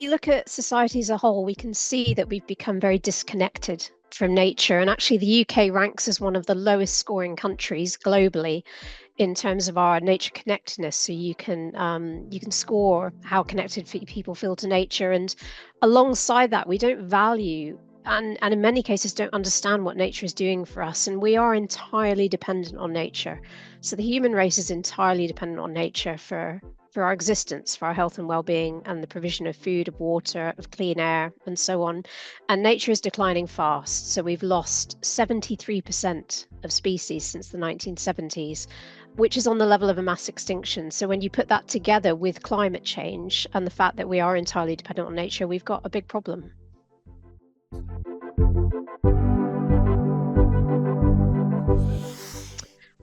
You look at society as a whole, we can see that we've become very disconnected from nature. And actually, the UK ranks as one of the lowest scoring countries globally in terms of our nature connectedness. So you can score how connected people feel to nature. And alongside that, we don't value and in many cases don't understand what nature is doing for us. And we are entirely dependent on nature. So the human race is entirely dependent on nature for our existence, for our health and well-being, and the provision of food, of water, of clean air, and so on. And nature is declining fast. So we've lost 73% of species since the 1970s, which is on the level of a mass extinction. So when you put that together with climate change and the fact that we are entirely dependent on nature, we've got a big problem.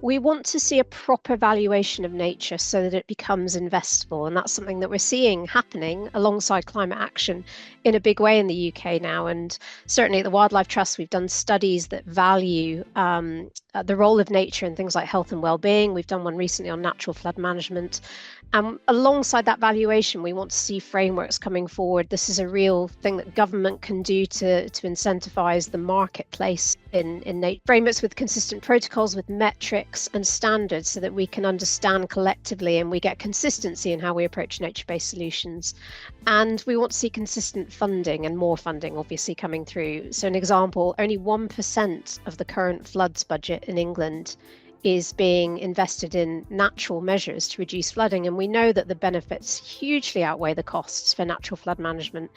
We want to see a proper valuation of nature so that it becomes investable. And that's something that we're seeing happening alongside climate action in a big way in the UK now. And certainly at the Wildlife Trust, we've done studies that value the role of nature in things like health and well-being. We've done one recently on natural flood management. Alongside that valuation, we want to see frameworks coming forward. This is a real thing that government can do to incentivize the marketplace in nature. Frameworks with consistent protocols, with metrics and standards, so that we can understand collectively and we get consistency in how we approach nature-based solutions. And we want to see consistent funding and more funding obviously coming through. So an example, only 1% of the current floods budget in England is being invested in natural measures to reduce flooding. And we know that the benefits hugely outweigh the costs for natural flood management.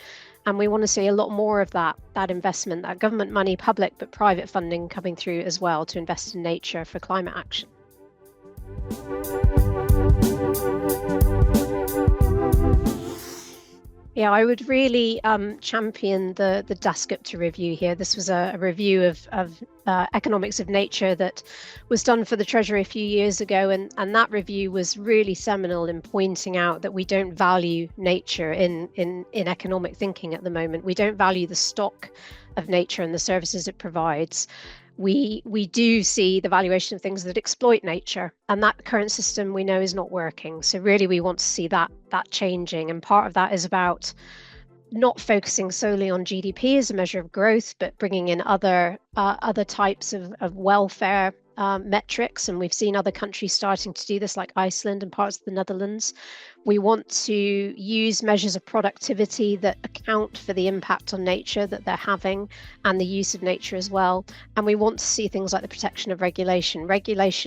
And we want to see a lot more of that investment, that government money, public but private funding coming through as well to invest in nature for climate action. Yeah, I would really champion the Dasgupta review here. This was a review of economics of nature that was done for the Treasury a few years ago, and that review was really seminal in pointing out that we don't value nature in economic thinking at the moment. We don't value the stock of nature and the services it provides. We do see the valuation of things that exploit nature, and that current system we know is not working. So really we want to see that changing, and part of that is about not focusing solely on GDP as a measure of growth, but bringing in other types of welfare metrics. And we've seen other countries starting to do this, like Iceland and parts of the Netherlands. We want to use measures of productivity that account for the impact on nature that they're having and the use of nature as well. And we want to see things like the protection of regulation.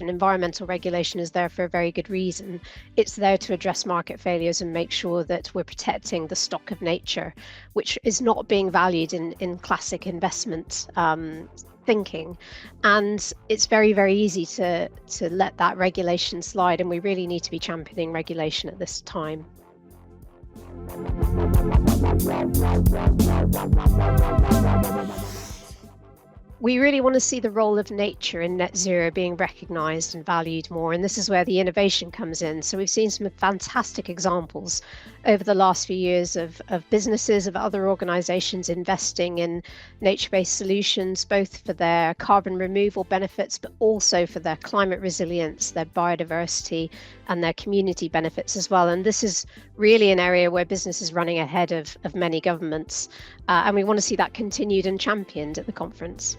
Environmental regulation is there for a very good reason. It's there to address market failures and make sure that we're protecting the stock of nature, which is not being valued in classic investment thinking. And it's very, very easy to let that regulation slide, and we really need to be championing regulation at this time. We really want to see the role of nature in net zero being recognised and valued more, and this is where the innovation comes in. So we've seen some fantastic examples over the last few years of businesses, of other organisations investing in nature-based solutions, both for their carbon removal benefits, but also for their climate resilience, their biodiversity, and their community benefits as well. And this is really an area where business is running ahead of many governments, and we want to see that continued and championed at the conference.